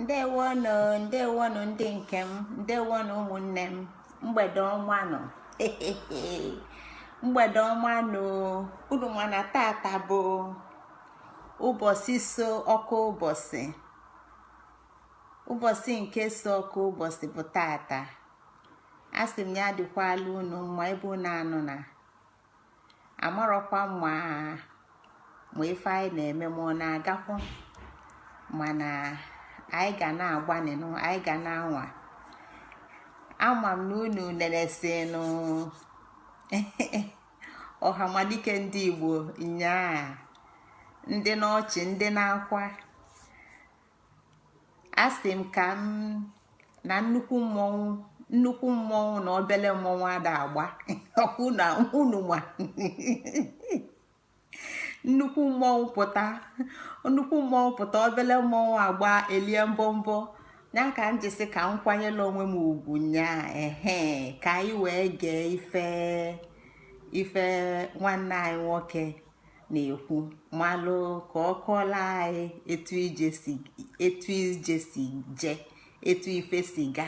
Ndewonu, ndewonu ndị nke m, ndewonu ụmụnne m, mgbede ọma nọ. Mgbede ọma nọ. Unu mana tata bụ ụbọchị so ọkụ ụbọchị nke so ọkụ ụbọchị bụ tata. Asị m ya dịkwala unu mma ebe unu anụ na amarọkwa ma ife anyị na-eme ma ọ na-agakwa, mana anyị ga na-agbanịnụ, anyị ga na-anwa. Ama m na unu nenesenụ ọhamadike ndị Igbo nyaa, ndị n'ọchị ndị na-akwa. Asị m ka m na nnukwu mmọnwụ na obele mmọnwụ ada agba ọkụ na unu nwa. nnukwu mmọnwụ pụta obele mmọnwụ agba elie mbọmbọ. Ya ka m jisi ka m kwanyela onwe m ugwu nyaa, ka anyị wee gee ife nwanne anyị nwoke na-ekwu, malụ ka ọ kọọla anyị etu ije si je, etu ife si ga,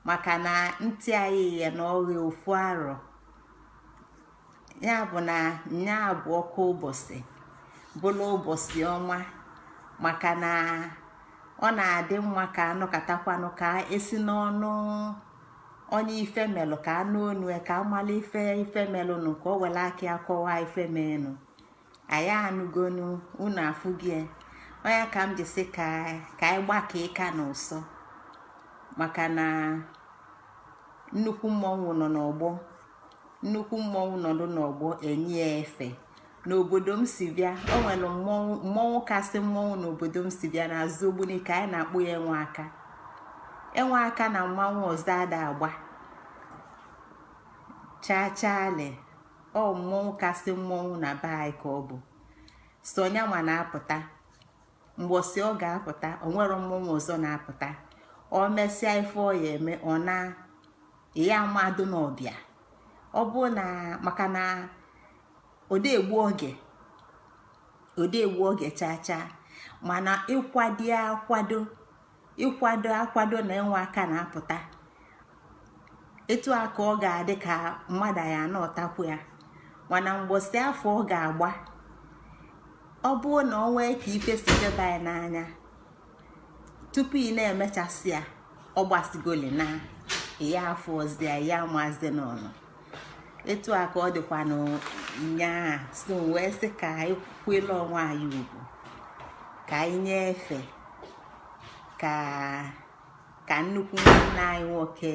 maka na ntị anyị ya na ọrịa ofu arọ. Ya bụ na nya bụ ọkụ ụbọchị bụla ụbọchị ọma, maka na ọ na-adị mma ka anụkatakwanụ, ka esi n'ọnụ onye ife melụ ka anụ onu ka amala ife melụnụ, ka o were aka akọwa ife menụ. Anyị anụgonu, unu afụgie onye ka m jisi ka anyị gbaka ịka n'ụsọ, maka na nnukwu mmọnwụ nọ n'ọgbọ. Nnukwu mmọnwụ nọdụ n'ọgbọ enye efe. N'obodo m si bịa, o nwere mmọnwụ kasị mmọnwụ n'obodo m si bịa na azụ ogbuni ka anyị na-akpụ ya enwe aka na mmanwụ ọzọ ada agba chaachale. Ọ mmọnwụ kasị mmọnwụ na be anyị ka ọ bụ sonya ma na-apụta. Mgbọsị ọ ga-apụta, o nwere mmọnwụ ọzọ na-apụta. Ọ mesịa ife ọ ya eme, ọ na ya amadụ n'ọbịa. Ọ bụ na maka na ode egbu oge chacha, mana ịkwado na enwe aka na-apụta. Etu aka ọ ga-adị ka mmadụ ya anọtakwu ya, mana mgbọsị afọ ọ ga-agba. Ọ bụ na ọ nwee ka ife si jeba ya n'anya, tupu ị na-emechasị ya, ọ gbasigoli na ya afọ ozi ya maazị n'ọnụ. Etu a ka ọ dịkwanụ nyaa. So wee sị ka anyị kwela onwe anyị ugwu, ka anyị nyefe ka nnukwu nwanne anyị nwoke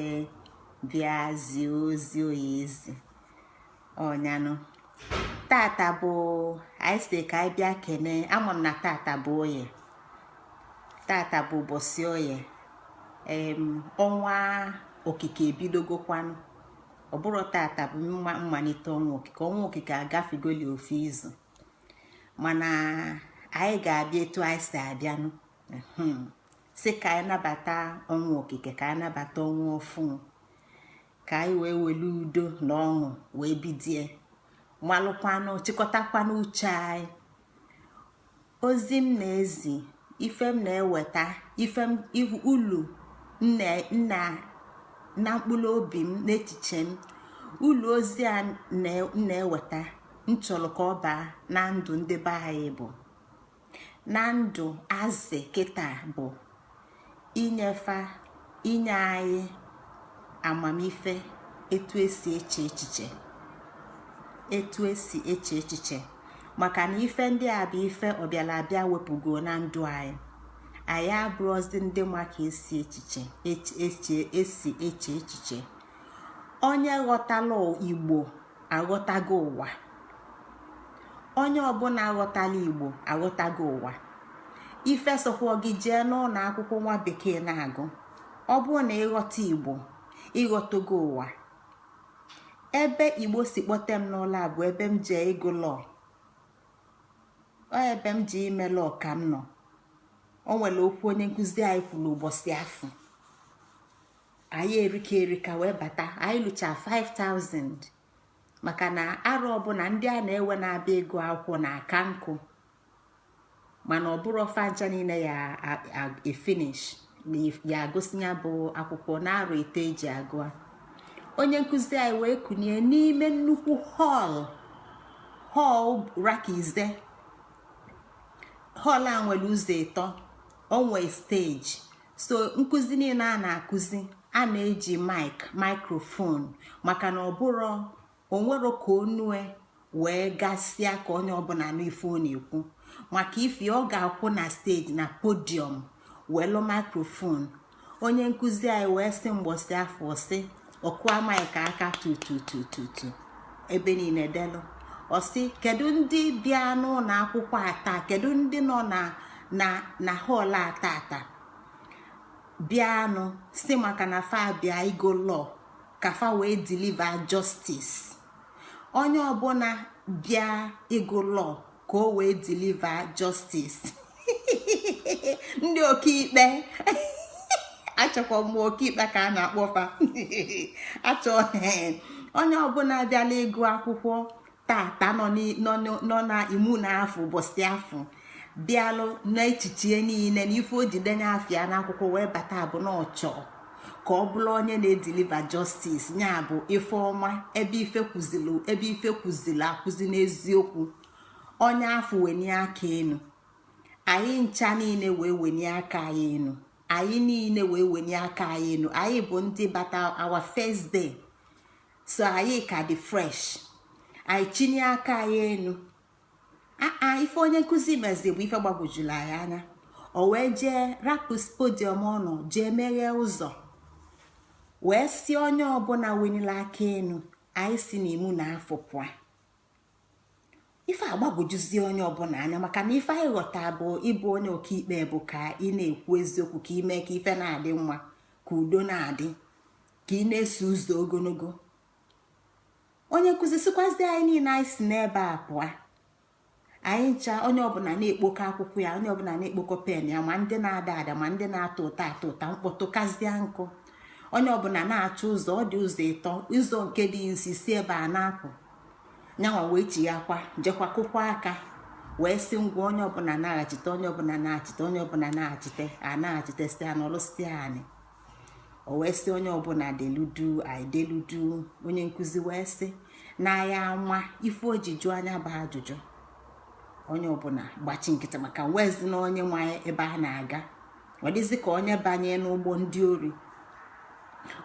bịa zie ozi oyi ezi ọnyanụ. Tata bụ anyị si ka anyị bịa kene. Ama m na tata bụ ụbọchị oye. Ọnwa okike ebidogokwanụ. Ọ bụrụ tata bụ mmalite ọnwa okike. Ọnwa okike agafegoli ofu izu, mana anyị ga-abịa etu anyị si abịanụ. Si ka anyị nabata ọnwa okike, ka anyị nabata ọnwa ọfụ, ka anyị wee welu udo na ọṅụ wee bidie, malụkwanụ chịkọtakwanụ uche anyị. Ozi m na-ezi, ife m na-eweta, ulu na mkpụrụ obi m, n'echiche m, ụlọ ozi a na-eweta nchọrọ ka ọ baa na ndụ ndị be anyị, bụ na ndụ azị kịta, bụ inye anyị amamife etu esi eche echiche, maka na ife ndị a bụ ife ọbịala abịa wepụgo na ndụ anyị abụrụzi ndị maka esi eche echiche. Onye ghọtala Igbo aghọtago ụwa. Onye ọbụla aghọtala Igbo aghọtago ụwa. Ife sokwa gị jee n'ụlọ akwụkwọ nwa bekee na-agụ. Ọ bụrụ na ịghọta Igbo, ịghọtago ụwa. Ebe Igbo si kpọte m n'ụlọ a bụ ebe m jee ịgụ lọọ. Ọ ebe m ji ime lọọ ka m nọ. O nwere okwu onye nkụzi anyị kwuru ụbọchị afọ. Anyị erika wee bata. Anyị lụcha 5,000, maka na arọ ọbụla ndị a na-ewe na-abịa ego akwụkwọ na aka nkụ. mana ọ bụrụ fancha niile ya efinish ya agụsị ya bụ akwụkwọ na-arụ ite eji agụa. Onye nkụzi anyị wee kunye n'ime nnukwu họl rakize. Họl a nwere ụzọ ịtọ, onwe steji. So nkụzi niile a na-akụzi a na-eji microphone maka na onwero ka onue wee gasịa ka onye ọbụla n'ife ọ na-ekwu, maka ife ọ ga-akwụ na steji na podium welu microphone. Onye nkụzi anyị wee sị mgbọsị afọ sị ọkụa maịk aka tututututu ebe niile delu. Ọ sị kedu ndị bịa n'ụlọ akwụkwọ ata, kedu ndị nọ na họl ata bịanụ, si maka na fa bịa igo lọ ka fa wee deliver justice. Onye ọbụla bịa igo lọ ka o wee deliver justice. Ndị ọkaikpe achọkwa m ọkaikpe ka a na-akpọfa onye ọbụla bịala ịgụ akwụkwọ tata nọ na imu na afọ ụbọchị afọ bịalụ n'echiche niile na ife ojidenye afịa n'akwụkwọ wee bata bụ na ọchọ ka ọ bụrụ onye na-edeliver justice, nya bụ ife ọma ebe ife kwuzili akụzi n'eziokwu. Onye afọ wenye aka enu, anyị ncha niile wee wenye aka anyị enu, anyị niile wee wenye aka anyị enu. Anyị bụ ndị bata our first day, so anyị ka dị fresh. Anyị chinye aka anyị enu. Ife onye nkụzi mezi bụ ife gbagwojuru anyị anya. O wee jee rapụ podium ọnụ jee meghee ụzọ wee si onye ọbụla wenile aka enu, anyị si n'imu na afọ pụa. Ife agbagwojuzie onye ọbụla anya maka na ife anyị ghọta bụ ịbụ onye ọkaikpe bụ ka ị na-ekwu eziokwu, ka ime ka ife na-adị mma, ka udo na-adị, ka ị na-eso ụzọ ogologo. Onye nkụzi sikwazi anyị niile anyị si n'ebe a pụa. Anyị ncha onye ọbụla na-ekpokọ akwụkwọ ya, onye ọbụla na-ekpokọ pen ya, ma ndị na-ada ada ma ndị na-atọ ụta mkpọtụ kazie nkụ. Onye ọbụla na-achọ ụzọ, ọ dị ụzọ ịtọ, ụzọ nke dị nsi si ebe a na-apụ. Nyanwa wee chi ya kwa jekwa kụkwa aka wee sị ngwa onye ọbụla na-aghachite, onye ọbụla na-achite, onye ọbụla na-achite, a na-achite si anọlụsi anyị. O wee sị onye ọbụla deludu, anyị deludu. Onye nkụzi wee sị na ya nwa ife ojiju anya bụ ajụjụ. Onye ọbụla gbachi nkịtị maka wezi na onye nwa ebe a na-aga. Ọ dịzị ka onye banye n'ụgbọ ndị ori.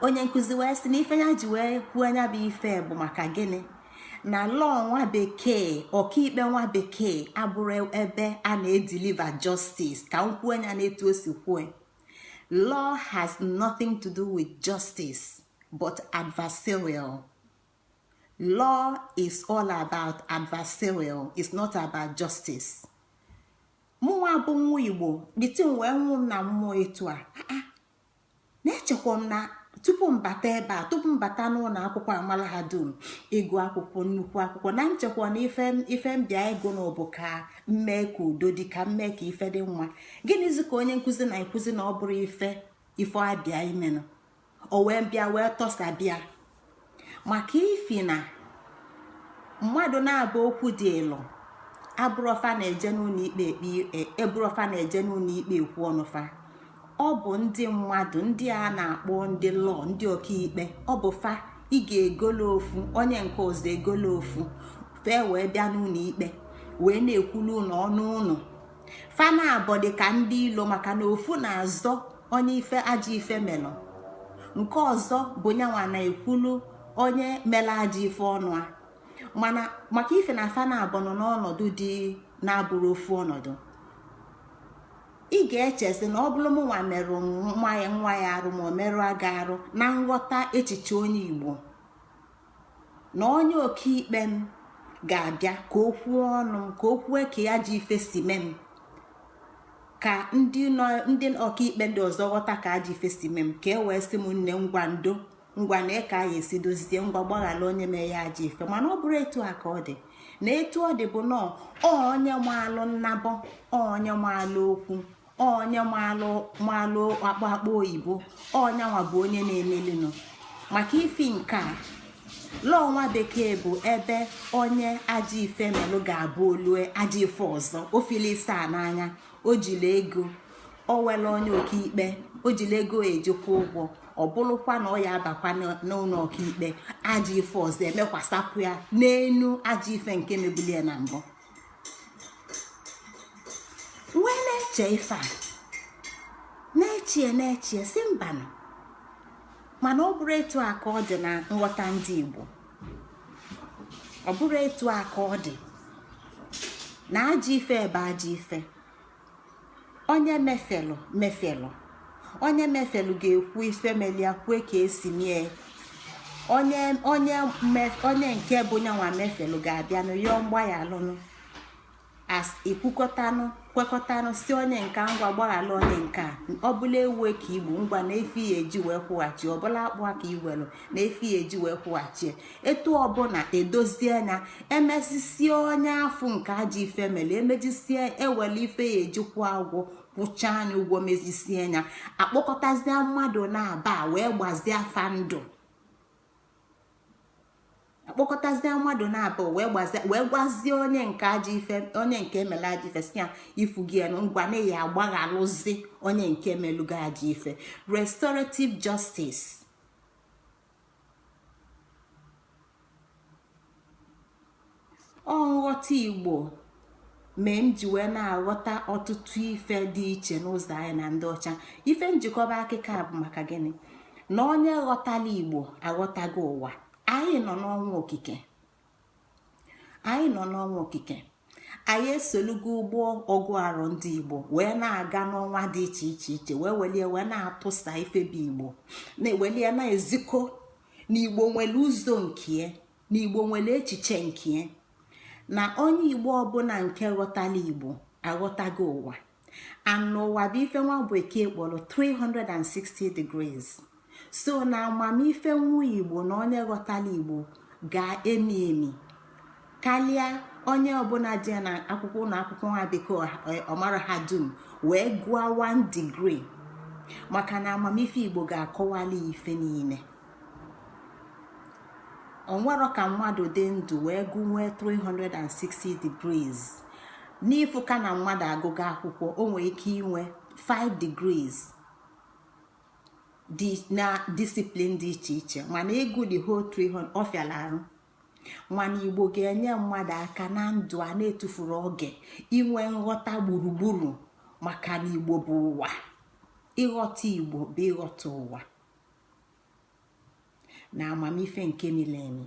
Onye nkụzi wee sị na ife ya ji wee kwuo anya bụ ife bụ maka gịnị? Na lọọ nwa bekee, ọkaikpe nwa bekee abụrụ ebe a na-edeliver justice. Ka m kwuo anya na-etu o si kwuo, law has nothing to do with justice but adversarial. Law is all about adversarial. It's not about justice. Mụnwa bụ nwa Igbo dịtị wee nwụ m na mmụọ etu a na-echekwa m na tupu mbata ebe a, tupu mbata n'ụlọ akwụkwọ amala ha dum ịgụ akwụkwọ, nnukwu akwụkwọ, na nchekwa na ife mbịa ego n'ọbụ ka mmee ka udo dị, ka mmee ka ife dị nwa. Gịnịzi ka onye nkụzi na-ekwuzi na ọ bụrụ ife abịa imenụ? O wee bịa wee tọsa bịa maka ifi na mmadụ na-abụ okwu dị elu abụrọfa na-eje n'ụlọ ikpe ekwu ọnụfa. Ọ bụ ndị mmadụ ndị a na-akpọ ndị lọ, ndị ọkaikpe, ọ bụ fa ị ga-egolo ofu, onye nke ọzọ egolo ofu, fee wee bịa n'ụlọ ikpe wee na-ekwulu ụlọ ọnụ ụlọ. Fa na-abọ dị ka ndị ilo maka na ofu na-azọ onye ife ajọ ife melụ, nke ọzọ bụ nyanwa na-ekwulu onye mele ajọ ife ọnụ a. Mana maka ife na fa na-abọ nọ n'ọnọdụ dị na-abụrụ ofu ọnọdụ. Ị ga-echezi na ọ bụrụ m nwa merụ nwa ya arụ ma ọ merụ aga arụ na nghọta echiche onye Igbo, na onye ọkaikpe m ga-abịa ka o kwuo ọnụ, ka o kwue ka ya ji ife si mee m, ka ndị ọkaikpe ndị ọzọ ghọta ka aji ife si mee m, ka e wee sị m nne ngwa na ka a esi dozie ngwa gbaghara onye mee ya aji ife. Mana ọ bụrụ etu a ka ọ dị, na etu ọ dị bụ nọọ onye maalụ nnabọ, onye maalụ okwu, onye maalụ akpọ oyibo, onye nwa bụ onye na-emelinụ. Maka ifi nke a lọọ nwa bekee bụ ebe onye ajọ ife melụ ga-abụ olue ajọ ife ọzọ ofilisa n'anya o jiri ego o were onye ọkaikpe o jiri ego ejikwa ụgwọ ọ bụrụkwa na ọ ya abakwa n'ụlọ ọkaikpe ajọ ife ọzọ emekwasapụ ya n'enu ajọ ife nke mebulie na mbụ wee na-eche ife a na-echie si mbanụ mana ọ bụrụ etu a ka ọ dị na nghọta ndị Igbo ọ bụrụ etu a ka ọ dị na ajọ ife ebe ajọ ife onye mefelụ onye mefelụ ga-ekwu ife melia kwue ka esi mie onye nke bụ nyanwa mefelụ ga-abịa n'yọọ mgbaghalụnụ as kwekọtanụ si onye nka ngwa gbaghalụ onye nka ọbụla ewe ka igbo ngwa na efi ya eji wee kwụghachi ọbụla akpụ ka iwelu na efi ya eji wee kwụghachi etu ọbụla edozie anya emesisie onye afụ nke ajọ ife mere emejisie ewele ife ya eji kwụọ agwọ kwụcha anya ụgwọ mejisie anya akpọkọtazie mmadụ na-aba wee gbazie afa ndụ akpọkọtazie mmadụ na-abụ wee gwazie onye nke ajọ ife onye nke emela ajọ ife si ya ifu gị enu ngwa na ya agbaghalụzi onye nke emelugo ajọ ife restorative justice ọ nghọta Igbo mee m ji wee na-aghọta ọtụtụ ife dị iche n'ụzọ anyị na ndị ọcha ife njikọba akịka bụ maka gịnị na onye ghọtala Igbo aghọtago ụwa anyị nọ n'ọnwa okike anyị esolugo ụgbọ ọgụ arọ ndị Igbo wee na-aga n'ọnwa dị iche iche wee welie wee na-atụsa ifebi Igbo na-ewelie na-ezikọ n'Igbo nwere ụzọ nke n'Igbo nwere echiche nke na onye Igbo ọbụla nke ghọtala Igbo aghọtago ụwa anụwa bụ ife nwa bekee kpọrọ 360 degrees so na amamife nwa Igbo na onye ghọtala Igbo ga-emi karịa onye ọbụla je na akwụkwọ na akwụkwọ nwa bekee ọmara ha dum wee gụọ 1 degree maka na amamife Igbo ga-akọwali ife niile onwero ka mmadụ dị ndụ wee gụnwee 360 degrees n'ifu ka na mmadụ agụga akwụkwọ o nwere ike inwe 5 degrees na discipline dị iche iche mana ịgụ the whole 300 ọ fịala arụ mana Igbo ga-enye mmadụ aka na ndụ a na-etufuru oge inwe nghọta gburugburu maka na Igbo bụ ụwa ịghọta Igbo bụ ịghọta ụwa na amamife nke milemi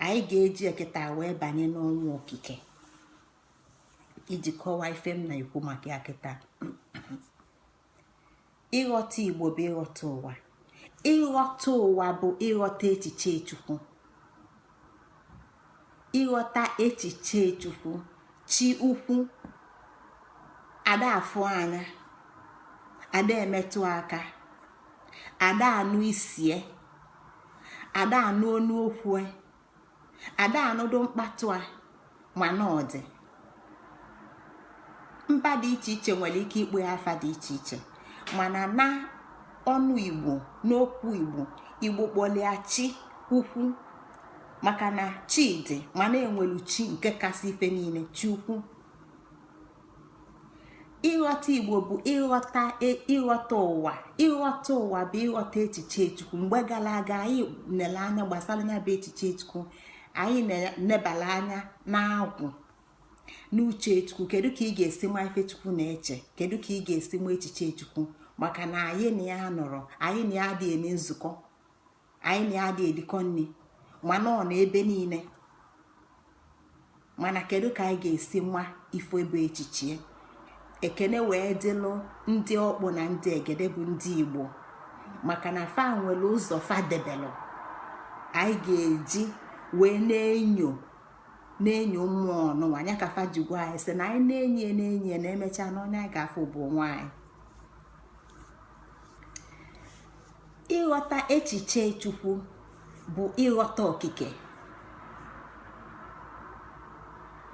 anyị ga-eji eketa wee banye n'ọnwa okike iji kọwaa ife m na-ekwu maka ya kịta ịghọta Igbo bụ ịghọta ụwa ịghọta ụwa bụ ịghọta echiche Chukwu ịghọta echiche Chukwu chi ukwu ada afụ anya ada emetụ aka ada anụ isie ada anụ onu okwu ada anụdo mkpatụ a mana ọ dị mba dị iche iche nwere ike ikpe afa dị iche iche mana na ọnụ Igbo n'okwu Igbo kpọlịa chi ukwu maka na chi dị mana enwelu chi nke kasị ife niile chi ukwu ịghọta Igbo bụ ịghọta ụwa ịghọta ụwa bụ ịghọta echiche Chukwu mgbe gara aga anyị nele anya gbasara ya bụ echiche Chukwu anyị nebala anya na-agwụ n'uche Chukwu kedu ka ị ga-esi nwa ife Chukwu na-eche kedu ka ị ga-esi nwa echiche Chukwu maka na anyị na ya nọrọ anyị na ya dị eme nzukọ anyị na ya dị edikọ nri mana ọ na ebe niile mana kedu ka anyị ga-esi nwa ifo ebe echiche Ekene wee dịlụ ndị ọkpụ na ndị egede bụ ndị Igbo maka na fa nwere ụzọ fa debelụ anyị ga-eji wee na-enyo mmụọ n'ụwa anya ka fa jigwa anyị sị na anyị na-enye na emecha na onye anyị ga-afụ bụ onwe anyị ịghọta echiche Chukwu bụ ịghọta okike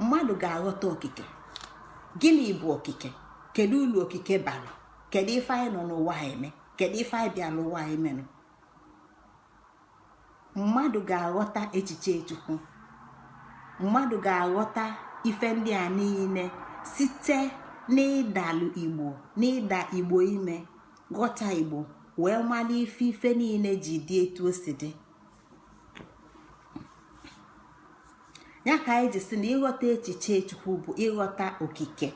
mmadụ ga-aghọta okike gịnị bụ okike kedu ụlọ okike bara kedu ife anyị nọ n'ụwa eme kedu ife anyị bịa n'ụwa anyị menụ mmadụ ga-aghọta echiche Chukwu, mmadụ ga-aghọta ife ndị a niile site n'ịda Igbo ime, ghọta Igbo wee mara ife niile ji dị etu o si dị. ya ka anyị ji sị na ịghọta echiche Chukwu bụ ịghọta okike.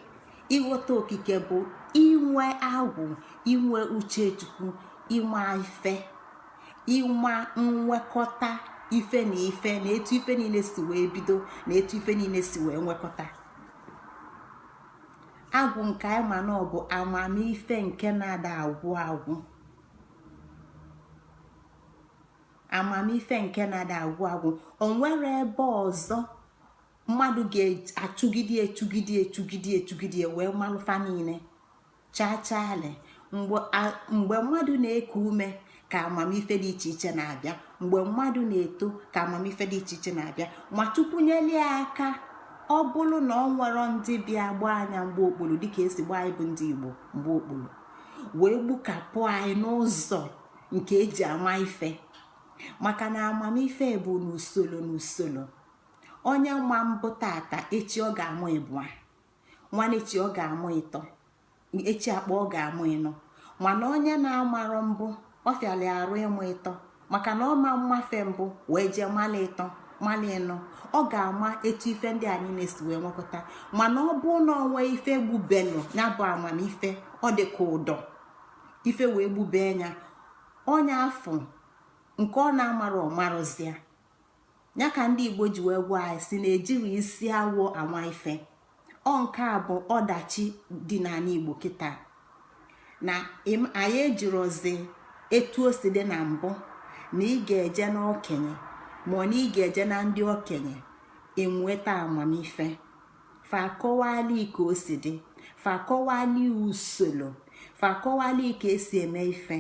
Ịghọta okike bụ inwe agwụ, inwe uche Chukwu, ịma ife, ịma nwekọta ife na ife, na etu ife niile si wee bido, na etu ife niile si wee nwekọta. Agwụ nke anyị ma na ọ bụ amamife nke na-ada agwụ agwụ, amamife nke na-ada agwụ agwụ. O nwere ebe ọzọ mmadụ ga-achụgide wee malụfa niile chachale. Mgbe mmadụ na-eku ume ka amamife dị iche iche na-abịa, mgbe mmadụ na-eto ka amamife dị iche iche na-abịa. Ma Chukwu nyeli aka, ọ bụrụ na ọ nwere ndị bịa gbaa anya mgbe okpuru dịka esi gbaa anyị bụ ndị Igbo mgbe okpuru, wee gbukapụ anyị n'ụzọ nke eji ama ife. Maka na amamife bụ n'usoro. Onye ma mbụ tata, echi ọ ga-amụ ịbụa, nwanne echi ọ ga-amụ ịtọ, echi akpa ọ ga-amụ ịnọ. Mana onye na-amarọ mbụ, ọ fịala arụ ịmụ ịtọ, maka na ọ ma mmafe mbụ wee jee mali ịtọ mali ịnọ, ọ ga-ama etu ife ndị a niile si wee nwekọta. Mana ọ bụ na onwe ife gbubelu ya bụ amamife, ọ dị ka ụdọ ife wee gbubee ya, onye afọ nke ọ na-amara ọmarụzia. Ya ka ndị Igbo ji wee gwa anyị si na-ejiri isi awọ ama ife. Nke a bụ ọdachi dị n'ala Igbo kịta, na anyị ejirozi etu o si dị na mbụ, na ị ga-eje n'okenye ma ọ na ị ga-eje na ndị okenye enweta amamife. Fa akọwali ka o si dị, fa akọwali usoro, fa akọwali ka esi eme ife.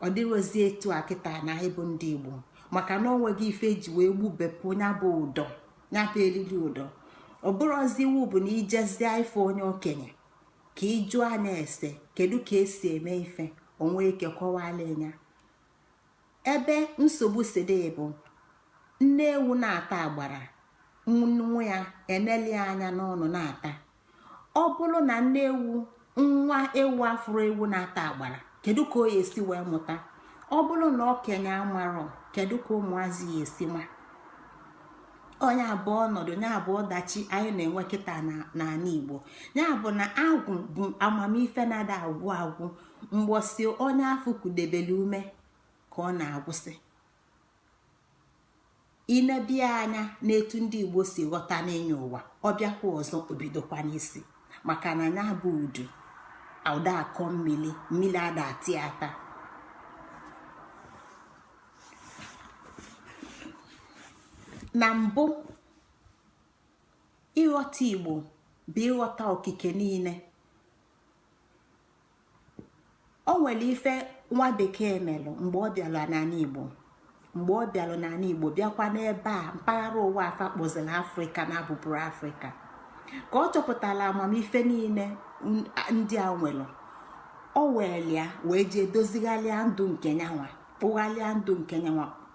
Ọ dịrozi etu a kịta na ịbụ ndị Igbo, maka na onweghị ife ji wee gbubepụ ya bụ ụdọ, ya bụ eriri ụdọ. Ọ bụrụzi iwu bụ na ijezie ife onye okenye ka ịjụ anya ese kedu ka esi eme ife, onwe ike kọwala ya. Ebe nsogbu si dị bụ nne ewu na-ata agbara, nwa ya eneli anya n'ọnụ na-ata. Ọ bụrụ na nne ewu, nwa ewu afụrụ ewu na-ata agbara, kedu ka o esi wee mụta? Ọ bụrụ na okenye amarọ, kedu ka ụmụazị ya esi ma? Onye abụọ ọnọdụ, ya abụọ ọdachi anyị na-enwe kịta n'ala Igbo. Ya bụ na agwụ bụ amamife na-ada agwụ agwụ. Mgbosi onye afọ kudebele ume ka ọ na-agwụsị. Inebia anya n'etu ndị Igbo si ghọta n'enye ụwa, ọ bịakwa ọzọ obidokwa n'isi, maka na ya bụ udu ụda akọ mmiri ada ati ata. Na mbụ, ịghọta Igbo bụ ịghọta okike niile. O nwere ife nwa bekee melụ mgbe ọ bịalụ n'ala Igbo, bịakwa n'ebe a mpaghara ụwa afa kpọziri Afrịka na abụbụrụ Afrịka, ka ọ chọpụtara amamife niile ndị a nwelụ. O welia wee jee dozigharịa ndụ nke nyanwa,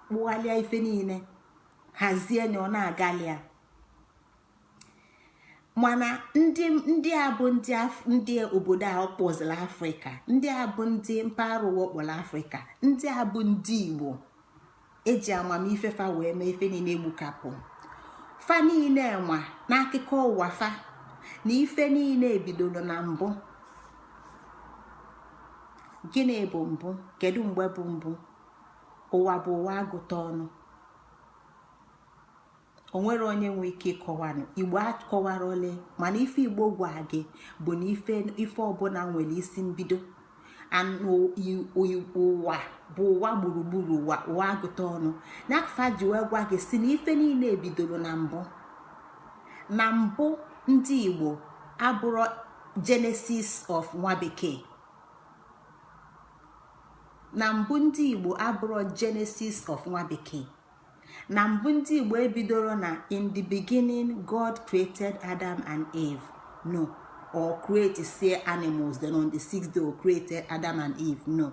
kpụghalịa ife niile, hazie na ọ na-agalịa. Mana ndị a bụ ndị obodo a kpọziri Afrịka, ndị a bụ ndị mpaghara ụwa kpọrọ Afrịka, ndị a bụ ndị Igbo eji amamife fa wee mee ife niile egbukapụ fa niile nwa n'akụkọ ụwa fa, na ife niile ebidoro na mbụ. Gịnị bụ mbụ? Kedu mgbe bụ mbụ? Ụwa bụ ụwa agụta ọnụ. O nwere onye nwe ike ịkọwanụ. Igbo akọwara ole, mana ife Igbo gwa gị bụ na ife ọbụla nwere isi mbido. Ụwa bụ ụwa gburugburu, ụwa agụta ọnụ. N'afọ ji wee gwa gị si na ife niile ebidoro na mbụ. Na mbụ ndị Igbo abụrụ Genesis of nwa bekee. Na mbụ ndị Igbo abụrụ Genesis of nwa bekee. Na mbụ ndị Igbo ebidoro na in the beginning God created Adam and Eve. No. Or create say animals, then on the sixth day created Adam and Eve. No.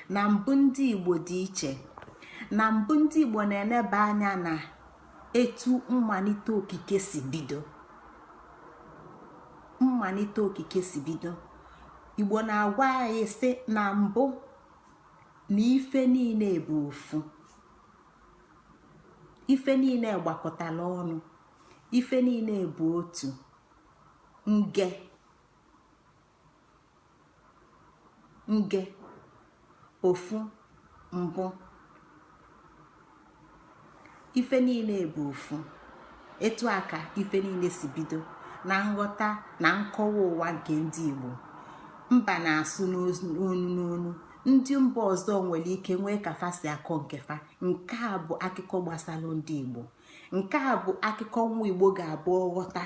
Na mbụ ndị Igbo dị iche. na mbụ ndị Igbo na-eneba anya na etu mmalite okike si bido. Mmalite okike si bido, Igbo na-agwa anyị sị na mbụ na ife niile bụ ofu, ife niile gbakọtala ọnụ, ife niile bụ otu nge ofu mbụ, ife niile bụ ofu. Etu aka ife niile si bido na nghọta na nkọwa ụwa nke ndị Igbo. Mba na-asụ n'onu, ndị mba ọzọ nwere ike nwee ka fa si akọ nkefa. Nke a bụ akụkọ gbasara ndị Igbo. Nke a bụ akụkọ nwa Igbo ga-abụ ọghọta,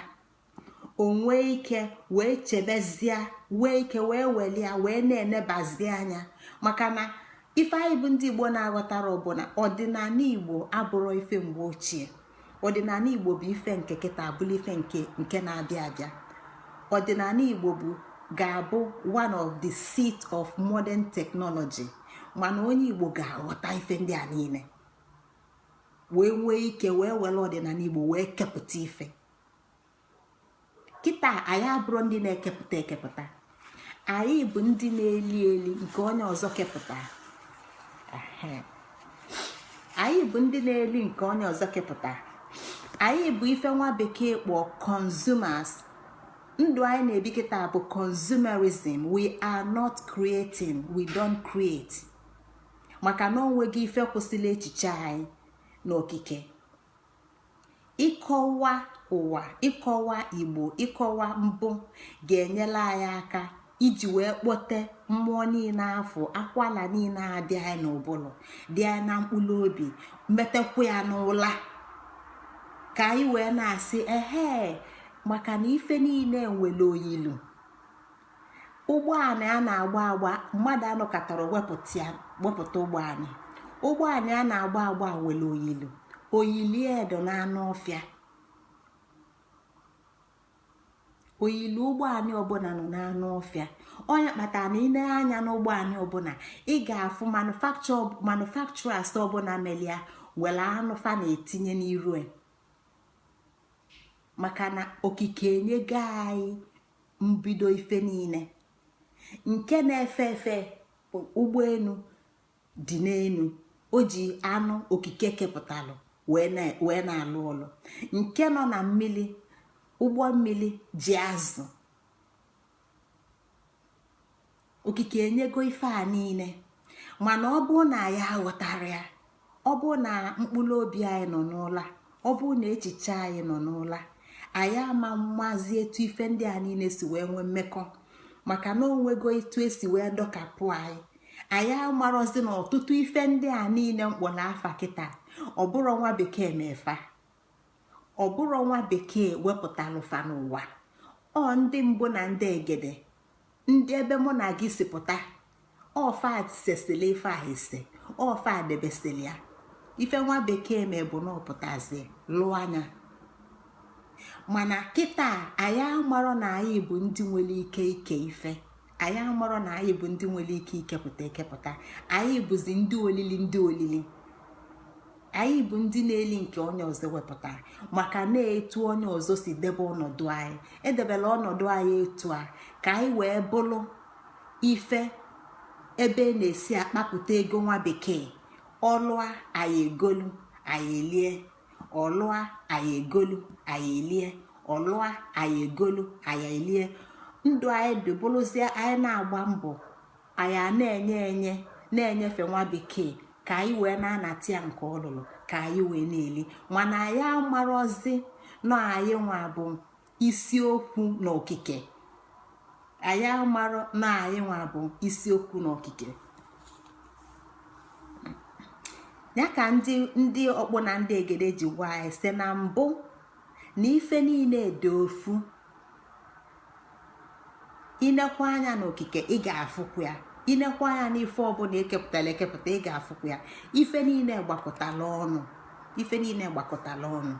onwe ike wee chebezie, wee ike wee welia wee na-enebazi anya. Maka na ife anyị bụ ndị Igbo na-aghọtara ọbụla ọdịnala Igbo abụrụ ife mgbe ochie. Ọdịnala Igbo bụ ife nke kịta, abụla ife nke na-abịa abịa. Ọdịnala Igbo bụ ga-abụ one of the seat of modern technology, mana onye Igbo ga-aghọta ife ndị a niile wee nwee ike wee were ọdịnala Igbo wee kepụta ife. Kịta anyị abụrụ ndị na-ekepụta ekepụta, anyị bụ ndị na-eli eli nke onye ọzọ kepụta. Anyị bụ ndị na-eli nke onye ọzọ kepụta. Anyị bụ ife nwa bekee kpọọ consumers. Ndụ anyị na-ebi kịta bụ consumerism. We are not creating, we don't create. Maka na onweghị ife kwụsịrị echiche anyị n'okike. Ịkọwa ụwa, ịkọwa Igbo, ịkọwa mbụ ga-enyela anyị aka iji wee kpote mmụọ niile afọ, akwala niile a dị anyị n'ụbụrụ, dị anyị na mkpụrụ obi, metekwa ya n'ụla, ka anyị wee na-asị ehe, maka na ife niile nwere oyilu. Ụgbọala a na-agba agba, mmadụ anọkọtara wepụta ụgbọala. Ụgbọala a na-agba agba nwere oyilu, oyili edo na anụ ọfịa. Oyilu ụgbọala ọbụla nọ n'anụ ọfịa. Onye kpatara na ine anya n'ụgbọala ọbụla, ị ga-afụ manufacturers ọbụla melia were anụ fa na-etinye n'iru ya. Maka na okike enyego anyị mbido ife niile. Nke na-efe efe ụgbọelu dị n'elu, o ji anụ okike kepụtalụ wee na-alụ ụlọ. Nke nọ na mmiri, ụgbọ mmiri ji azụ. Okike enyego ife a niile, mana ọ bụ na ya aghọtara ya, ọ bụ na mkpụrụ obi anyị nọ n'ụla, ọ bụ na echiche anyị nọ n'ụla, anyị ama mmazi etu ife ndị a niile si wee nwee mmekọ. Maka na onwego etu esi wee dọkapụ anyị amarozi na ọtụtụ ife ndị a niile mkpọrọ afa kịta ọ bụrụ nwa bekee na-efa, ọ bụrụ nwa bekee wepụtalụ fa n'ụwa. Ọ ndị mbụ na ndị egede, ndị ebe mụ na gị si pụta, ọfa sesili ife a ise, ọfa debesili ya. Ife nwa bekee mebu na ọpụtazi lụọ anya. Mana kịta anyị amarọ na anyị bụ ndị nwere ike ike ife, anyị amarọ na anyị bụ ndị nwere ike ikepụta ekepụta. Anyị bụzi ndị olili, anyị bụ ndị na-eli nke onye ọzọ wepụtara. Maka na-etu onye ọzọ si debe ọnọdụ anyị, edebela ọnọdụ anyị etu a ka anyị wee bụrụ ife ebe na-esi akpapụta ego nwa bekee. Ọlụa anyị egolu anyị elie, ọlụa anyị egolu anyị elie, ọlụa anyị egolu anyị elie. Ndụ anyị dịbụrụzie anyị na-agba mbọ, anyị na-enyefe nwa bekee ka anyị wee na-anata ya nke ọlụlụ, ka anyị wee na-eli. Mana anyị amarozi na anyị nwa bụ isiokwu n'okike. Anyị amarọ na anyị nwa bụ isiokwu n'okike. Ya ka ndị ọkpụ na ndị egede ji gwa anyị site na mbụ na ife niile dị ofu. Inekwa anya n'okike ị ga-afụkwa ya, inekwa anya n'ife ọbụla ekepụtara ekepụta ị ga-afụkwa ya. Ife niile gbakọtala ọnụ, ife niile gbakọtala ọnụ,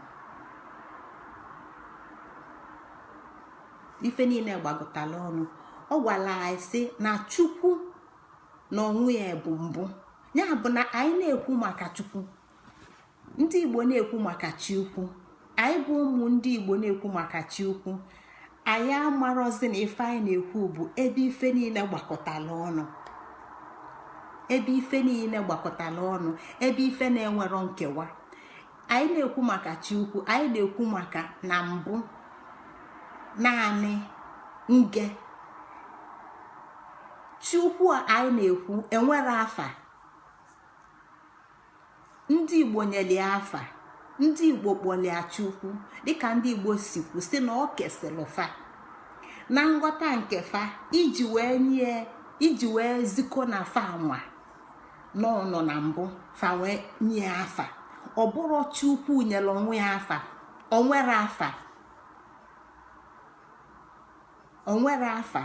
ife niile gbakọtala ọnụ. Ọ gwara anyị sị na Chukwu na onwe ya bụ mbụ, ya bụ na anyị na-ekwu maka Chukwu, ndị Igbo na-ekwu maka chi ukwu, anyị bụ ụmụ ndị Igbo na-ekwu maka chi ukwu, anyị amarọzi na ife anyị na-ekwu bụ ebe ife niile gbakọtala ọnụ, ebe ife niile gbakọtala ọnụ, ebe ife na-enwero nkewa. Anyị na-ekwu maka chi ukwu, anyị na-ekwu maka na mbụ naanị nge chi ukwu a anyị na-ekwu enwere afa. Ndị Igbo nyere afa, ndị Igbo kpọlia chi ukwu dịka ndị Igbo si kwu sị na ọ kesịrị fa na nghọta nke fa iji wee zikọ na fa nwa nọ na mbụ fa wee nye afa. Ọ bụrụ chi ukwu nyere onwe ya afa, o nwere afa, o nwere afa.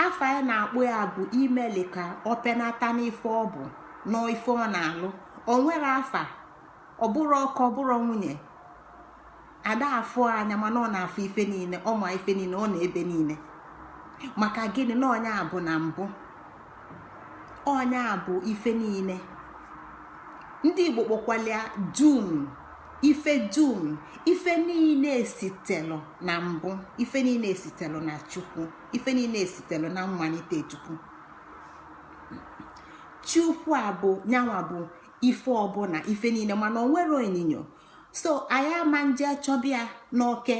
Afa ya na-akpụ ya bụ imeli ka ọ penata n'ife ọ bụ n'ife ọ na-alụ. O nwere afa, ọ bụrụ ọkọ, ọ bụrụ nwunye. Ada afụ anya mana ọ na-afụ ife niile, ọ ma ife niile, ọ na-ebe niile. Maka gịnị? Na onye a bụ na mbụ, onye a bụ ife niile. Ndị Igbo kpọkwalịa dum, ife dum, ife niile esitelụ na mbụ, ife niile esitelụ na Chukwu, ife niile esitelụ na mmalite Chukwu. Chukwu a bụ nyanwa bụ ife ọbụla, ife niile, mana o nwere onyinyo. So anyị ama nje chọbịa n'oke,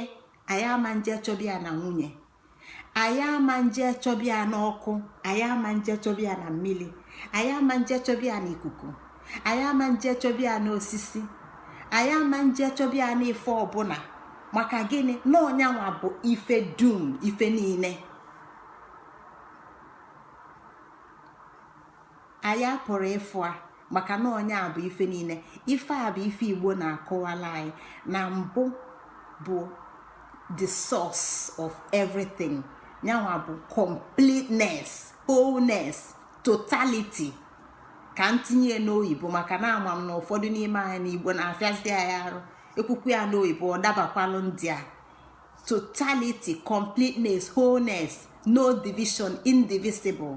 anyị ama nje chọbịa na nwunye, anyị ama nje chọbịa n'ọkụ, anyị ama nje chọbịa na mmiri, anyị ama nje chọbịa n'ikuku, anyị ama nje chọbịa n'osisi, anyị ama nje chọbịa n'ife ọbụla. Maka gịnị? Na ọnyanwa bụ ife dum, ife niile. Anyị apụrụ ịfụ a maka na onye a bụ ife niile. Ife a bụ ife Igbo na-akọwala anyị na mbụ bụ the source of everything. Nyanwa bụ completeness, wholeness, totality. Ka ntinye n'oyibo maka na ama m na ụfọdụ n'ime anyị n'Igbo na-afịazi anyị arụ ekwukwu ya n'oyibo, ọ dabakwalụ ndị a. Totality, completeness, wholeness, no division, indivisible.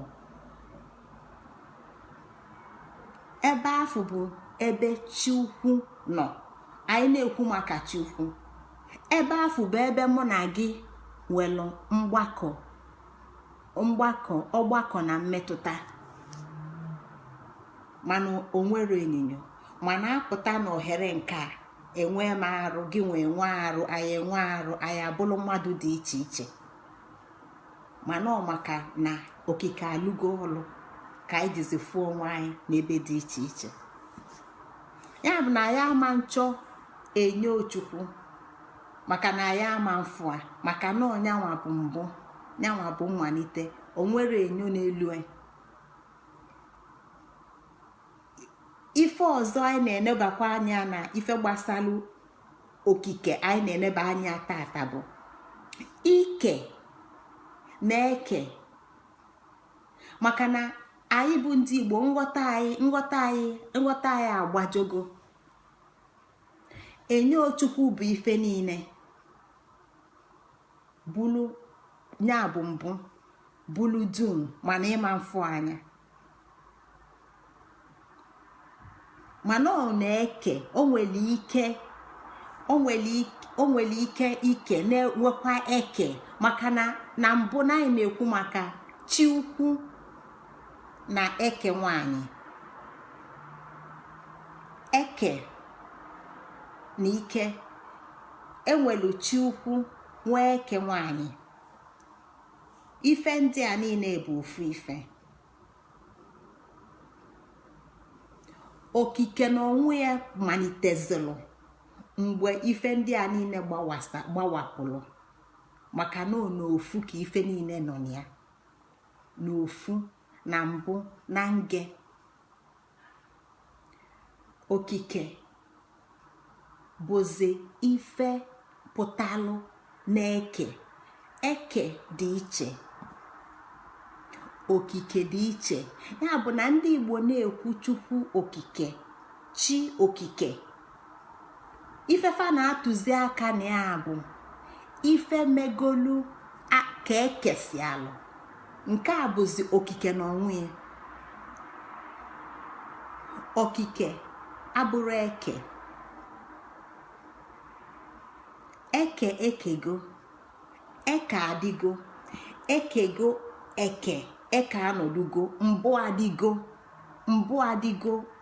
Ebe afọ bụ ebe Chukwu nọ. Anyị na-ekwu maka Chukwu. Ebe afọ bụ ebe mụ na gị nwere ọgbakọ na mmetụta, mana o nwere onyinyo. Mana apụta na ohere nke a, enwe m arụ, gị nwee nwe arụ, anyị enwe arụ, anyị abụrụ mmadụ dị iche iche. Mana ọ maka na okike alụgo ọlụ ka anyị jizi fụọ onwe anyị n'ebe dị iche iche. Ya bụ na anyị ama nchọ enye Chukwu maka na anyị ama mfụ a, maka na ọnyanwa bụ mbụ, nyanwa bụ mmalite, o nwere enyo n'elu anyị. Ife ọzọ anyị na-enebakwa anya na ife gbasalụ okike anyị na-eneba anya tata bụ ike na eke. Maka na anyị bụ ndị Igbo, nghọta anyị agbajogo. Enye Chukwu bụ ife niile, bulu nya bụ mbụ, bulu dum, mana ịma mfụ anya. Mana ọ na-eke, o nwere ike na-enwekwa eke. Maka na mbụ na anyị na-ekwu maka chi ukwu na eke nwanyị. Eke na ike, enwelu chi ukwu nwee eke nwanyị. Ife ndị a niile bụ ofu ife. Okike na onwe ya malitezelu mgbe ife ndị a niile gbawapụrụ. Maka na ọ n'ofu ka ife niile nọ ya, n'ofu, na mbụ, na nge. Okike bụzi ife pụtalụ na eke. Eke dị iche, okike dị iche. Ya bụ na ndị Igbo na-ekwu Chukwu okike, chi okike, ifefa na-atụzi aka na ya bụ ife megolu ka ekesi alụ. Nke a bụzi okike na onwe ya. okike abụrụ eke. Eke ekego, eke adịgo, ekego eke anọdugo, mbụ adịgo,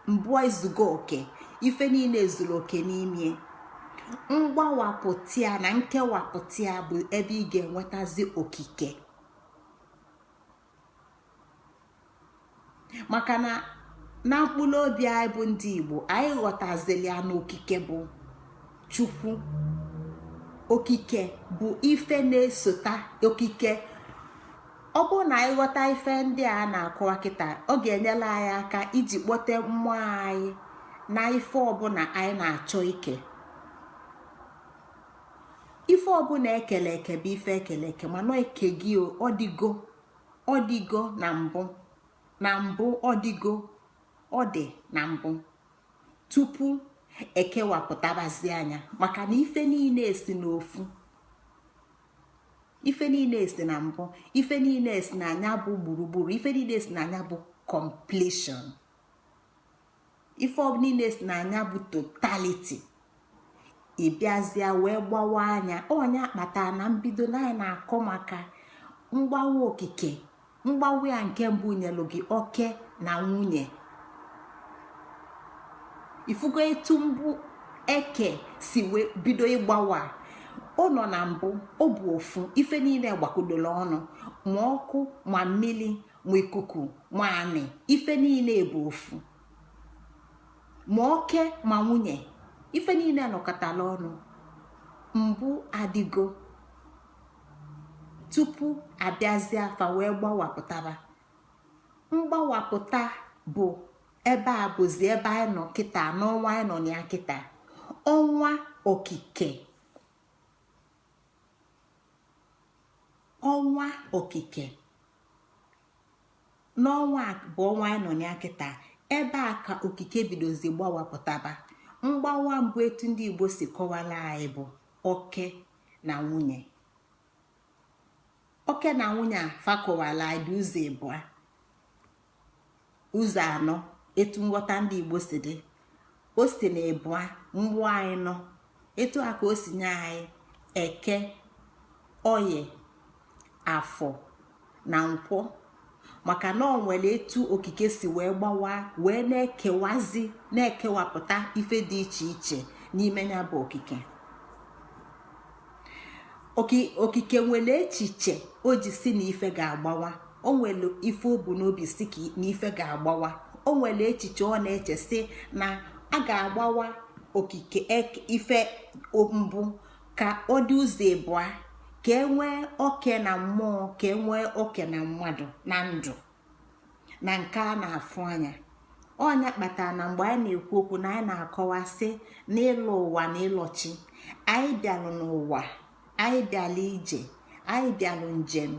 mbụ ezugo oke, ife niile ezuru oke n'ime. Mgbawapụta na nkewapụta bụ ebe ị ga-enwetazi okike. Maka na mkpụrụ obi anyị bụ ndị Igbo, anyị ghọtazili ya na okike bụ Chukwu. Okike bụ ife na-esota okike. Ọ bụrụ na anyị ghọta ife ndị a na-akọwa kịta, ọ ga-enyere anyị aka iji kpọte mmụọ anyị na ife ọbụla anyị na-achọ ike. Ife ọbụla ekele eke bụ ife ekele eke, mana eke gị ọ dịgo na mbụ ọ dị na mbụ tupu ekewapụtabazi anya. Maka na ife niile esi n'ofu, ife niile esi na mbụ, ife niile esi na anya bụ gburugburu, ife niile esi na anya bụ completion, ife niile esi na anya bụ totality. Ịbịazịa wee gbawa anya. Onye akpata na mbido na anyị na-akọ maka mgbawa okike. Mgbawa ya nke mbụ nyelu gị oke na nwunye. Ifugo etu mbụ eke si wee bido ịgbawa. Ọ nọ na mbụ, ọ bụ ofu, ife niile gbakọdoro ọnụ, ma ọkụ ma mmiri ma ikuku ma anị, ife niile bụ ofu. Ma oke ma nwunye, ife niile nọkọtara ọnụ. Mbụ adịgo tupu abịazie afa wee gbawapụtaba. Mgbawapụta bụ ebe a bụzi ebe anyị nọ kịta, n'ọnwa anyị nọ ya kịta, ọnwa okike. Ọnwa okike n'ọnwa bụ ọnwa anyị nọ ya kịta. Ebe a ka okike bidozi gbawapụtaba. Mgbawa mbụ etu ndị Igbo si kọwara anyị bụ oke na nwunye. Oke na nwunye a fakọwala anyị dị ụzọ abụọ, ụzọ anọ etu nghọta ndị Igbo si dị. O si na abụọ mgbụ anyị nọ etu a ka o si nye anyị eke, oye, afọ na nkwọ. Maka na ọ nwere etu okike si wee gbawa wee na-ekewapụta ife dị iche iche n'ime ya bụ okike. Okike nwere echiche o ji si na ife ga-agbawa. O nwere ife o bu n'obi si ka na ife ga-agbawa. O nwere echiche ọ na-eche si na a ga-agbawa okike ife mbụ ka ọ dị ụzọ abụọ, ka enwee oke na mmụọ, ka enwee oke na mmadụ na ndụ, na nke a na-afụ anya. Ọnya kpatara na mgbe anyị na-ekwu okwu na anyị na-akọwa sị n'ịlụ ụwa na ịlọchi, anyị bịalụ n'ụwa, anyị bịalụ ije, anyị bịalụ njem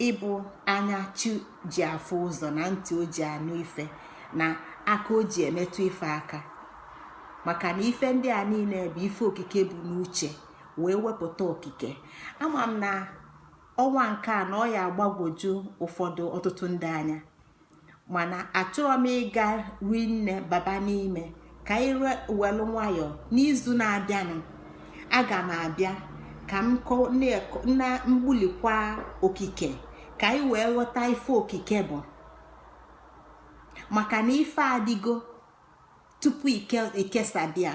ịbụ anya chi ji afụ ụzọ na ntị o ji anụ ife na aka o ji emetụ ife aka. Maka na ife ndị a niile bụ ife okike bụ n'uche wee wepụta okike. Ama m na ọnwa nke a na ọ ya agbagwoju ụfọdụ ọtụtụ ndị anya, mana achọghị m ịga rinne baba n'ime. Ka anyị welu nwayọọ, n'izu na-abịanụ aga m abịa ka m na mgbulikwa okike, ka anyị wee ghọta ife okike bụ. Maka na ife adịgo tupu ikesabịa.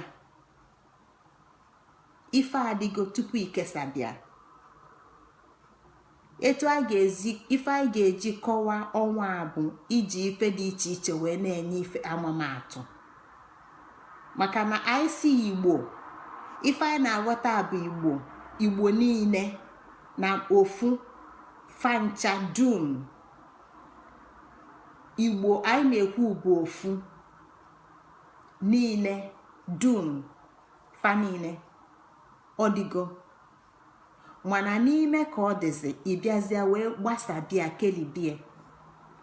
Ife adịgo tupu ikesabịa. Etu ife anyị ga-eji kọwaa ọnwa a bụ iji ife dị iche iche wee na-enye ife amamatụ. Maka na anyị si Igbo, ife anyị na-aghọta bụ Igbo niile na ofu fancha dum. Igbo anyị na-ekwu bụ ofu niile dum, fa niile ọ dịgo. Mana n'ime ka ọ dịzi, ịbịazịa wee gbasabịa kelibie,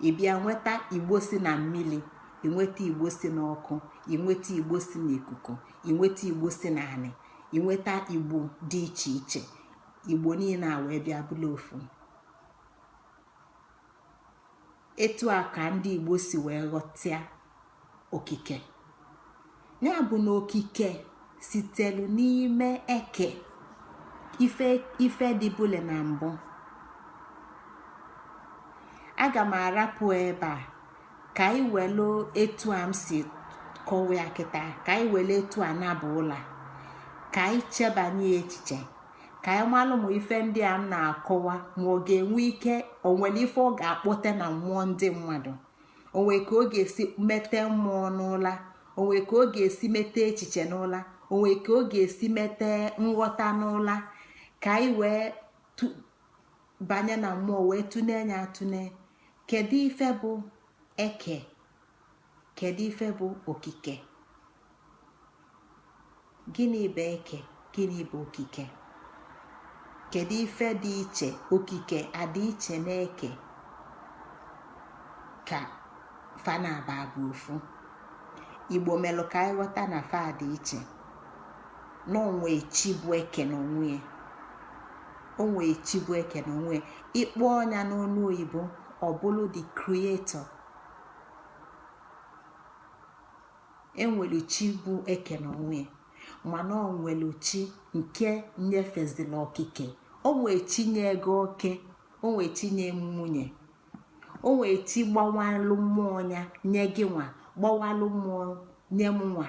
ịbịa nweta Igbo si na mmiri, inweta Igbo si n'ọkụ, inweta Igbo si n'ikuku, inweta Igbo si n'anị, inweta Igbo dị iche iche. Igbo niile a wee bịa bụla ofu. Etu a ka ndị Igbo si wee ghọtịa okike. ya bụ na okike sitelu n'ime eke ife dịbụle na mbụ. Aga m arapụ ebe a ka anyị welu etu a m si kọwa ya kịta, ka anyị wele etu a nabụ ụla, ka anyị chebanye echiche, ka anyị malụ ma ife ndị a m na-akọwa ma ọ ga-enwe ike, onwere ife ọ ga-akpọte na mmụọ ndị mmadụ, onwe ka ọ ga-esi mete mmụọ n'ụla, onwe ka ọ ga-esi mete echiche n'ụla, onwe ka ọ ga-esi mete nghọta n'ụla, ka anyị wee banye na mmụọ wee tụne ya atụne. Kedu ife bụ eke? Kedu ife bụ okike? Gịnị bụ eke? Gịnị bụ okike? Kedu ife dị iche? Okike adị iche na eke ka fanaba bụ ofu? Igbo melụ ka anyị ghọta na fa dị iche, na onwe chi bụ eke n'onwe ya, onwe chi bụ eke n'onwe ya. Ịkpọ ọnya n'ọnụ oyibo ọ bụlụ the creator. Enwelu chi bụ eke n'onwe ya, mana onwelu chi nke nyefezila okike. Onwe chi nye ego oke, onwe chi nye nwunye, onwe chi gbawalụ mmụọ ya nye gị nwa, gbawalụ mmụọ nye m nwa,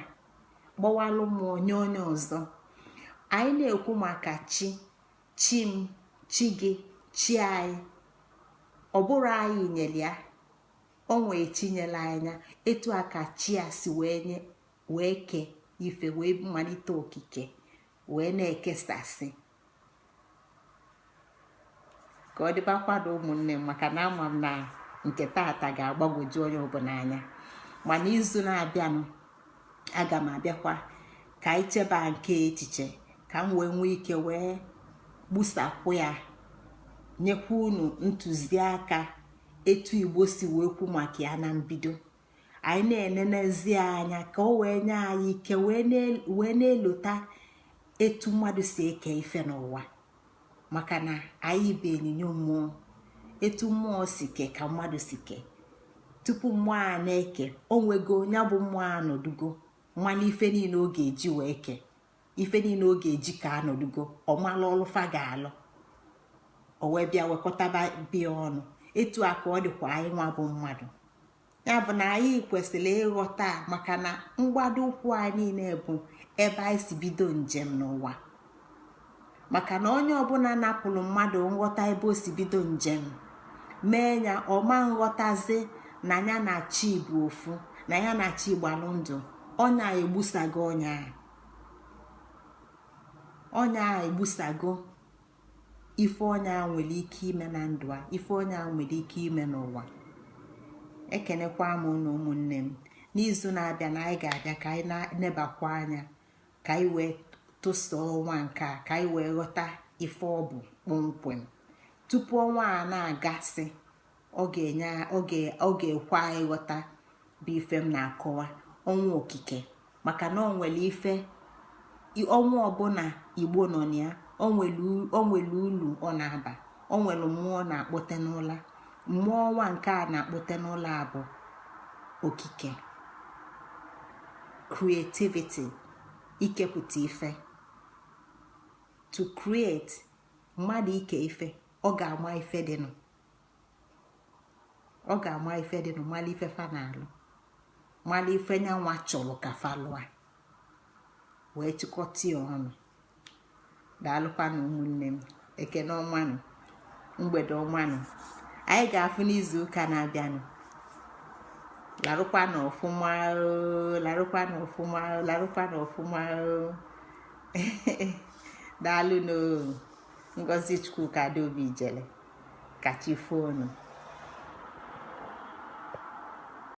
gbawalụ mmụọ nye onye ọzọ. Anyị na-ekwu maka chi, chi m, chi gị, chi anyị. Ọ bụrụ anyị nyere ya, onwe chi nyere anya. Etu a ka chi a si wee ke ife, wee malite okike, wee na-ekesasị. Ka ọ dịbakwado ụmụnne m, maka na ama m na nke tata ga-agbagwoju onye ọbụla anya. Mana izu na-abịanụ, aga m abịakwa ka anyị cheba nke echiche, ka m wee nwee ike wee gbusapụ ya, nyekwa unu ntụziaka etu Igbo si wee kwu maka ya na mbido. Anyị na-enenezi anya ka o wee nye anyị ike wee na-elota etu mmadụ si eke ife n'ụwa, maka na anyị bụ onyinyo mmụọ. Etu mmụọ si ke ka mmadụ si ke. Tupu mmụọ a na-eke, onwego ya bụ mmụọ anọdugo mmanụ ife niile ọ ga-eji wee ke, ife niile ọ ga-eji ka anọdugo, ọmalụ ọlụfa ga-alụ, o wee bịa wekọtaba bịa ọnụ. Etu a ka ọ dịkwa anyị nwa bụ mmadụ. Ya bụ na anyị kwesịrị ịghọta, maka na mgbado ụkwụ anyị niile bụ ebe anyị si bido njem n'ụwa. Maka na onye ọbụla napụrụ mmadụ nghọta ebe o si bido njem, mee ya ọma nghọtazi na ya na chi bụ ofu, na ya na chi gbalụ ndụ, ọnya egbusago ọnya egbusago ife ọnya nwere ike ime na ndụ a, ife ọnya nwere ike ime n'ụwa. Ekenekwa m unu ụmụnne m. N'izu na-abịa na anyị ga-abịa ka anyị na-nebakwa anya, ka anyị wee tụsa ọnwa nke a, ka anyị wee ghọta ife ọ bụ kpọmkwem. Tupu ọnwa a na-agasị, ọ ga-ekwe anyị ghọta bụ ife m na-akọwa, ọnwa okike. Maka na ọ nwere ife, ọnwa ọbụla Igbo nọ na ya, o nwere ulu ọ na-aba, o nwere mmụọ na-akpọte n'ụla. Mmụọ ọnwa nke a na-akpọte n'ụlọ a bụ okike, creativity, ikepụta ife. To create, mmadụ ike ife, ọ ga-ama ife dịnụ, mala ife fa na-alụ, mala ife nyanwa chọrọ ka fa lụa, wee chịkọta ya ọnụ. Daalụkwanụ ụmụnne m. Ekene ọmanụ, mgbede ọmanụ. Anyị ga-afụ n'izu ụka na-abịanụ. Larụkwanụ ọfụma. Daalụ no. Ngozi Chukwu ka Adaobi jele. Kachi foonu.